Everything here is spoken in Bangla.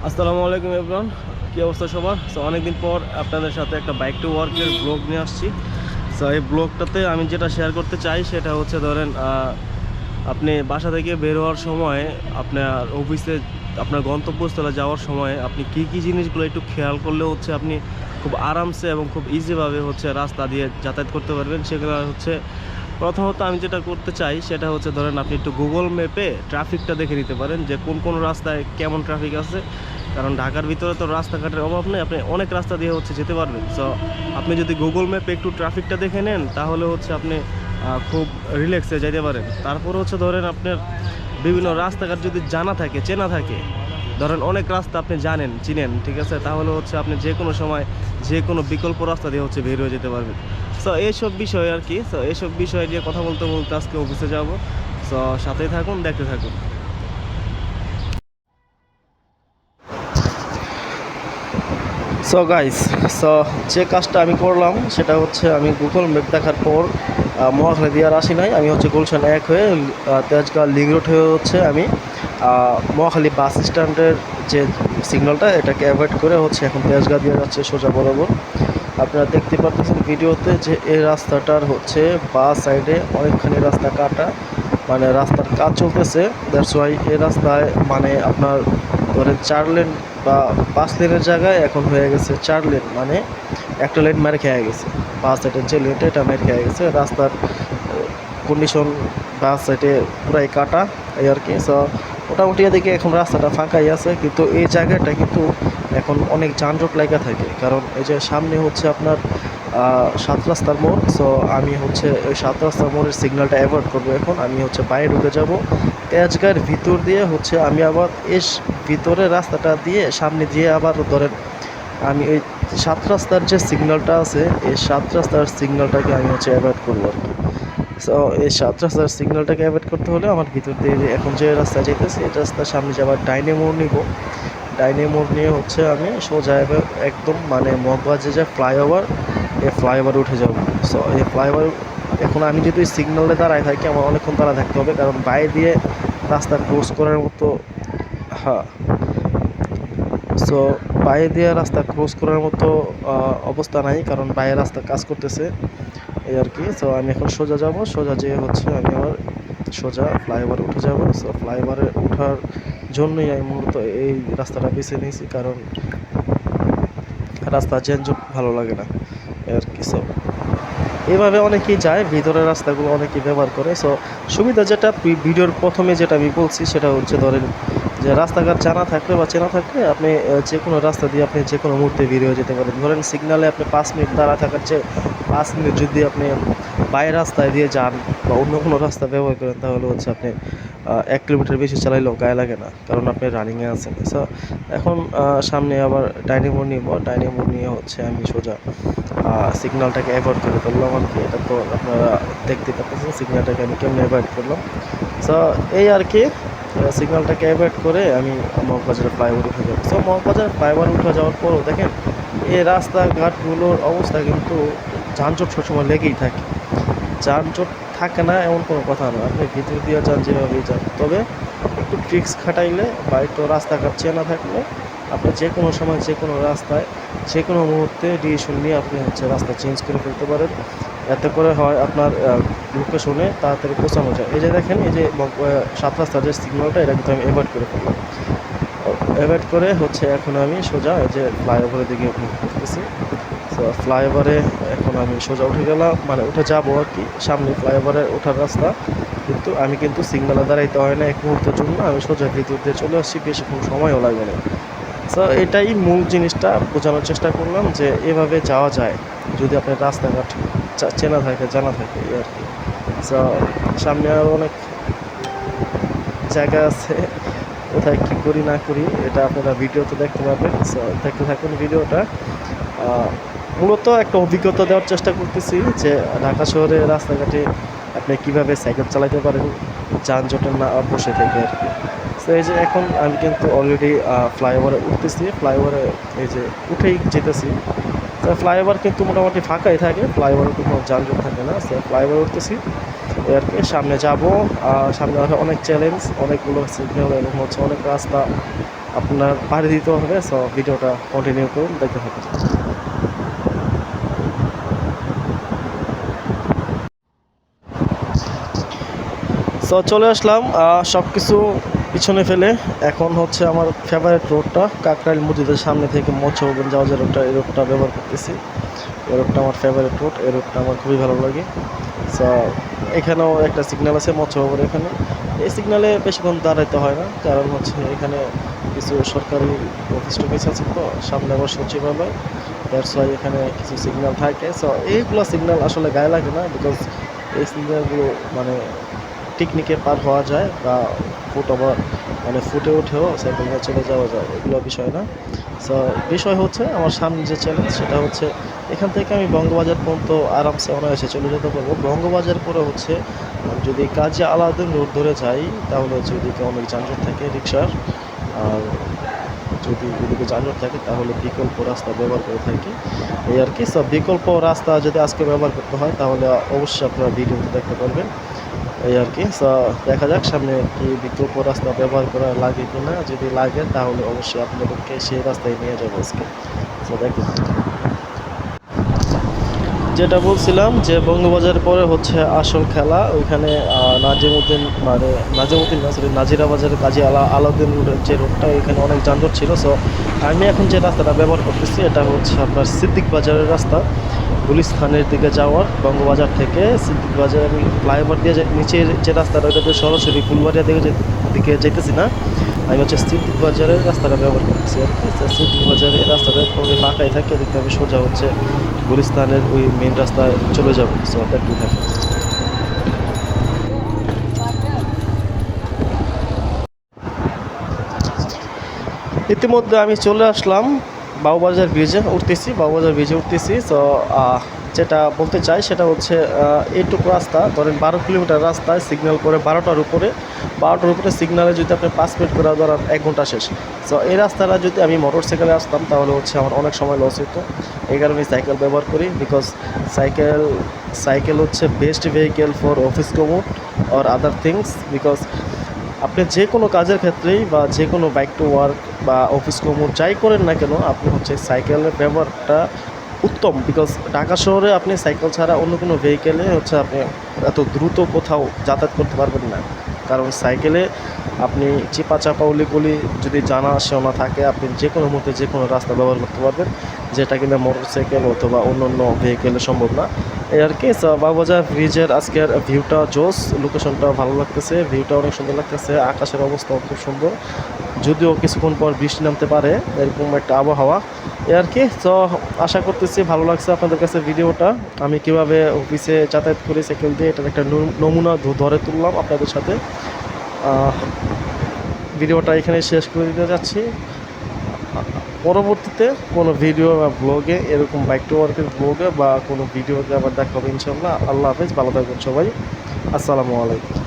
আসসালামু আলাইকুম এভরিওয়ান, কী অবস্থা সবার? সো অনেকদিন পর আপনাদের সাথে একটা বাইক টু ওয়ার্কের ব্লগ নিয়ে আসছি। সো এই ব্লগটাতে আমি যেটা শেয়ার করতে চাই সেটা হচ্ছে ধরেন আপনি বাসা থেকে বের হওয়ার সময় আপনার অফিসে আপনার গন্তব্যস্থলে যাওয়ার সময় আপনি কী কী জিনিসগুলো একটু খেয়াল করলে হচ্ছে আপনি খুব আরামসে এবং খুব ইজিভাবে হচ্ছে রাস্তা দিয়ে যাতায়াত করতে পারবেন। সেগুলো হচ্ছে প্রথমত আমি যেটা করতে চাই সেটা হচ্ছে ধরেন আপনি একটু গুগল ম্যাপে ট্রাফিকটা দেখে নিতে পারেন যে কোন কোন রাস্তায় কেমন ট্রাফিক আছে। কারণ ঢাকার ভিতরে তো রাস্তাঘাটের অভাব নেই, আপনি অনেক রাস্তা দিয়ে হচ্ছে যেতে পারবেন। সো আপনি যদি গুগল ম্যাপে একটু ট্রাফিকটা দেখে নেন তাহলে হচ্ছে আপনি খুব রিল্যাক্সে যেতে পারেন। তারপর হচ্ছে ধরেন আপনার বিভিন্ন রাস্তাঘাট যদি জানা থাকে, চেনা থাকে, ধরেন অনেক রাস্তা আপনি জানেন, চিনেন, ঠিক আছে, তাহলে হচ্ছে আপনি যে কোনো সময় যে কোনো বিকল্প রাস্তা দিয়ে হচ্ছে বের হয়ে যেতে পারবেন। সো এইসব বিষয় আর কি, সো এইসব বিষয় নিয়ে কথা বলতে বলতে আজকে অফিসে যাব। সো সাথেই থাকুন, দেখতে থাকুন। সো গাইস, সো যে কাজটা আমি করলাম সেটা হচ্ছে আমি গুগল ম্যাপ দেখার পর মহাখালী দিয়ে আর আসি নাই। আমি হচ্ছে গুলশান 1 হয়ে তেজগাঁ লিং রোড হয়ে হচ্ছে আমি মহাখালী বাস স্ট্যান্ডের যে সিগন্যালটা এটাকে অ্যাভয়েড করে হচ্ছে এখন তেজগাঁ দিয়ে যাচ্ছে সোজা বরাবর। আপনারা দেখতে পাচ্ছেন ভিডিওতে যে এই রাস্তাটার হচ্ছে বাঁ সাইডে অনেকখানি রাস্তা কাটা, মানে রাস্তার কাজ চলতেছে। দ্যাটস ওয়াই এই রাস্তায় মানে আপনার ধরেন 4 লেন বা 5 লেনের জায়গায় এখন হয়ে গেছে 4 লেন, মানে একটা লেন মেরে খেয়ে গেছে। বাঁ সাইডের যে লেনটা এটা মেরে খেয়ে গেছে। রাস্তার কন্ডিশন বাঁ সাইডে পুরাই কাটা, এই আর কি। সো মোটামুটি এদিকে এখন রাস্তাটা ফাঁকাই আছে, কিন্তু এই জায়গাটা কিন্তু এখন অনেক যানজট লাগা থাকে। কারণ এই যে সামনে হচ্ছে আপনার 7 রাস্তার মোড়। সো আমি হচ্ছে ওই 7 রাস্তার মোড়ের সিগন্যালটা অ্যাভয়েড করবো। এখন আমি হচ্ছে বাইরে ঢুকে যাব তেজগাঁর ভিতর দিয়ে, হচ্ছে আমি আবার ভিতরে রাস্তাটা দিয়ে সামনে দিয়ে আবার ধরেন আমি ওই 7 রাস্তার যে সিগন্যালটা আছে এই 7 রাস্তার সিগন্যালটাকে আমি হচ্ছে অ্যাভয়েড করবো আর কি। সো এই 7 রাস্তার সিগন্যালটাকে অ্যাভয়েড করতে হলে আমার ভিতর দিয়ে এখন যে রাস্তায় যেতেছি এই রাস্তার সামনে যাবার ডাইনে মোড় নিব। ডাইনে মোড় নিয়ে হচ্ছে আমি সোজা একদম মানে মগবাজে যে ফ্লাইওভার, এই ফ্লাইওভারে উঠে যাব। সো এই ফ্লাইওভার এখন আমি যদি সিগন্যালে দাঁড়ায় থাকি আমার অনেকক্ষণ দাঁড়ায় থাকতে হবে, কারণ বাইরে দিয়ে রাস্তা ক্রস করার মতো, হ্যাঁ, সো বাইরে দিয়ে রাস্তা ক্রস করার মতো অবস্থা নাই, কারণ বাইরে রাস্তা কাজ করতেছে, এই আর কি। সো আমি এখন সোজা যাব, সোজা যেয়ে হচ্ছে আমি আবার সোজা ফ্লাইওভারে উঠে যাব। সো ফ্লাইওভারে ওঠার জন্যই আমি মূলত এই রাস্তাটা বেছে নিয়েছি, কারণ রাস্তা যানজট ভালো লাগে না, এই আর কি। সো এভাবে অনেকেই যায়, ভিতরের রাস্তাগুলো অনেকেই ব্যবহার করে। সো সুবিধা যেটা ভিডিওর প্রথমে যেটা আমি বলছি সেটা হচ্ছে ধরেন যে রাস্তাঘাট জানা থাকলে বা চেনা থাকলে আপনি যে কোনো রাস্তা দিয়ে আপনি যে কোনো মুহূর্তে বের হয়ে যেতে পারেন। ধরেন সিগনালে আপনি 5 মিনিট দাঁড়া থাকার চেয়ে 5 মিনিট যদি আপনি বাইরের রাস্তায় দিয়ে যান বা অন্য কোনো রাস্তা ব্যবহার করেন তাহলে হচ্ছে আপনি 1 কিলোমিটার বেশি চালাইলেও গায়ে লাগে না, কারণ আপনি রানিংয়ে আছেন। সো এখন সামনে আবার ডাইনিং মোড় নিব, ডাইনিং মোড় নিয়ে হচ্ছে আমি সোজা সিগন্যালটাকে অ্যাভয়েড করে ফেললাম আর কি। এটা তো আপনারা দেখতে পাচ্ছেন সিগন্যালটাকে আমি কেমন অ্যাভয়েড করলাম। সো এই আর কি, সিগন্যালটাকে অ্যাভয়েড করে আমি মগবাজারের ফ্লাইওভার উঠে যাবো। সো মগবাজারের ফ্লাইওভার উঠে যাওয়ার পরও দেখেন এই রাস্তাঘাটগুলোর অবস্থা কিন্তু যানজট সবসময় লেগেই থাকে। যানজট থাকে না এমন কোনো কথা না, আপনি ভিতর দিয়ে যান যেভাবেই যান, তবে একটু ট্রিক্স খাটাইলে বা একটু রাস্তাঘাট চেনা থাকলে আপনি যে কোনো সময় যে কোনো রাস্তায় যে কোনো মুহূর্তে ডিসিশন নিয়ে আপনি হচ্ছে রাস্তা চেঞ্জ করে ফেলতে পারেন। এতে করে হয় আপনার লোকেশনে তাড়াতাড়ি পৌঁছানো যায়। এই যে দেখেন এই যে 7 রাস্তার যে সিগন্যালটা এটা কিন্তু আমি অ্যাভয়েড করে ফেললাম। অ্যাভয়েড করে হচ্ছে এখন আমি সোজা এই যে ফ্লাইওভারের দিকে মুভ করতেছি। তো ফ্লাইওভারে এখন আমি সোজা উঠে গেলাম, মানে উঠে যাবো আর কি, সামনে ফ্লাইওভারে ওঠার রাস্তা। কিন্তু আমি কিন্তু সিগন্যালে দাঁড়াইতে হয় না এক মুহূর্তের জন্য, আমি সোজা ভিতর দিয়ে চলে আসছি, বেশিক্ষণ সময়ও লাগবে না। সো এটাই মূল জিনিসটা বোঝানোর চেষ্টা করলাম যে এভাবে যাওয়া যায় যদি আপনার রাস্তাঘাট চেনা থাকে, জানা থাকে, এই আর কি। সো সামনে আরও অনেক জায়গা আছে, কোথায় কী করি না করি এটা আপনারা ভিডিওতে দেখতে পাবেন। সো দেখতে থাকুন ভিডিওটা। মূলত একটা অভিজ্ঞতা দেওয়ার চেষ্টা করতেছি যে ঢাকা শহরে রাস্তাঘাটে আপনি কীভাবে সাইকেল চালাতে পারেন যানজটে না বসে থেকে আর কি। তো এই যে এখন আমি কিন্তু অলরেডি ফ্লাইওভারে উঠতেছি, ফ্লাইওভারে এই যে উঠেই যেতেছি। তো ফ্লাইওভার কিন্তু মোটামুটি ফাঁকাই থাকে, ফ্লাইওভারে কোনো যানজট থাকে না। সো ফ্লাইওভারে উঠতেছি, আর কি সামনে যাব। সামনে অনেক চ্যালেঞ্জ, অনেকগুলো সিগন্যাল এবং হচ্ছে অনেক রাস্তা আপনার পাড়ি দিতে হবে। সো ভিডিওটা কন্টিনিউ করুন, দেখতে থাকুন। সো চলে আসলাম সব কিছু পিছনে ফেলে। এখন হচ্ছে আমার ফেভারিট রোডটা কাকরাইল মসজিদের সামনে থেকে মৎস্য ভবন যাওয়া যে রোডটা, এই রোডটা ব্যবহার করতেছি। এই রোডটা আমার ফেভারিট রোড, এই রোডটা আমার খুবই ভালো লাগে। সো এখানেও একটা সিগন্যাল আছে মৎস্য ভবন এখানে। এই সিগন্যালে বেশিক্ষণ দাঁড়াইতে হয় না, কারণ হচ্ছে এখানে কিছু সরকারি অফিস টফিস আছে, তো সামনে আবার সচিবালয়, দ্যাটস ওয়াই এখানে কিছু সিগন্যাল থাকে। সো এইগুলো সিগন্যাল আসলে গায়ে লাগে না, বিকজ এই সিগন্যালগুলো মানে টেকনিকে পার হওয়া যায় বা ফুট ওভার মানে ফুটে উঠেও সাইকেল নিয়ে চলে যাওয়া যায়, এগুলো বিষয় না। সো বিষয় হচ্ছে আমার সামনে যে চ্যালেঞ্জ সেটা হচ্ছে এখান থেকে আমি বঙ্গবাজার পর্যন্ত আরামসে অনায়াসে চলে যেতে পারবো। বঙ্গবাজার পরে হচ্ছে যদি কাজী আলাউদ্দিন রোড ধরে যাই তাহলে হচ্ছে ওইদিকে অনেক যানজট থাকে রিক্সার, আর যদি ওইদিকে যানজট থাকে তাহলে বিকল্প রাস্তা ব্যবহার করে থাকি, এই আর কি। সব বিকল্প রাস্তা যদি আজকে ব্যবহার করতে হয় তাহলে অবশ্যই আপনারা ভিডিওতে দেখতে পারবেন, এই আর কি। সো দেখা যাক সামনে কি বিকল্প রাস্তা ব্যবহার করা লাগে কি না, যদি লাগে তাহলে অবশ্যই আপনাদেরকে সেই রাস্তায় নিয়ে যাবো আজকে। সো দেখুন, যেটা বলছিলাম যে বঙ্গবাজার পরে হচ্ছে আসল খেলা, ওইখানে নাজিমুদ্দিন মানে নাজিমুদ্দিন না সরি নাজিরা বাজারের কাজী আলাউদ্দিন রোডের যে রোডটা, ওইখানে অনেক যানজট ছিল। সো আমি এখন যে রাস্তাটা ব্যবহার করতেছি এটা হচ্ছে আপনার সিদ্দিক বাজারের রাস্তা, গুলিস্তানের দিকে যাওয়ার। বঙ্গবাজার থেকে সিদ্দিক বাজার ফ্লাইওভার দিয়ে নিচের যে রাস্তাটা ওইটাতে সরাসরি ফুলবাড়িয়া দিকে যেতেছি না, আমি হচ্ছে সিদ্দিক বাজারের রাস্তাটা ব্যবহার করতেছি আর কি। সিদ্দিক বাজারের রাস্তাটা পুরো ফাঁকাই থাকে, দেখতে আমি সোজা হচ্ছে গুলিস্তানের ওই মেন রাস্তায় চলে যাবো। সো দেখতে থাকে। ইতিমধ্যে আমি চলে আসলাম বাবুবাজার ব্রিজে উঠতেছি। সো যেটা বলতে চাই সেটা হচ্ছে এইটুকু রাস্তা ধরেন 12 কিলোমিটার রাস্তায় সিগন্যাল পরে 12টার উপরে সিগন্যালে যদি আপনি 5 মিনিট করে ধরেন 1 ঘন্টা শেষ। সো এই রাস্তাটা যদি আমি মোটর সাইকেলে আসতাম তাহলে হচ্ছে আমার অনেক সময় লস হতো। এই কারণে সাইকেল ব্যবহার করি, বিকজ সাইকেল হচ্ছে best vehicle for office commute or other things. Because আপনি যে কোনো কাজের ক্ষেত্রেই বা যে কোনো বাইক টু ওয়ার্ক বা অফিস কমিউট যাই করেন না কেন, আপনি হচ্ছে সাইকেলের ব্যবহারটা উত্তম। বিকজ ঢাকা শহরে আপনি সাইকেল ছাড়া অন্য কোনো ভেহিকেলে হচ্ছে আপনি এত দ্রুত কোথাও যাতায়াত করতে পারবেন না, কারণ সাইকেলে আপনি চিপা চাপা উলিগুলি যদি জানা শোনা থাকে আপনি যে কোনো মুহূর্তে যে কোনো রাস্তা ব্যবহার করতে পারবেন, যেটা কিনা মোটর সাইকেল অথবা অন্য অন্য ভেহিকেলে সম্ভব না, এই আর কি। বাবুবাজার ব্রিজের আজকের ভিউটা জোস, লোকেশনটা ভালো লাগতেছে, ভিউটা অনেক সুন্দর লাগতেছে, আকাশের অবস্থাও খুব সুন্দর, যদিও কিছুক্ষণ পর বৃষ্টি নামতে পারে এরকম একটা আবহাওয়া, এই আর কি। তো আশা করতেছি ভালো লাগছে আপনাদের কাছে ভিডিওটা। আমি কিভাবে অফিসে যাতায়াত করি সাইকেল দিয়ে এটার একটা নমুনা ধরে তুললাম আপনাদের সাথে। ভিডিওটা এখানে শেষ করে দিতে যাচ্ছি। পরবর্তীতে কোনো ভিডিও বা ব্লগে এরকম বাইক টু ওয়ার্কের ব্লগে বা কোনো ভিডিওতে আবার দেখা হবে ইনশাল্লাহ। আল্লাহ হাফেজ, ভালো থাকবেন সবাই, আসসালামু আলাইকুম।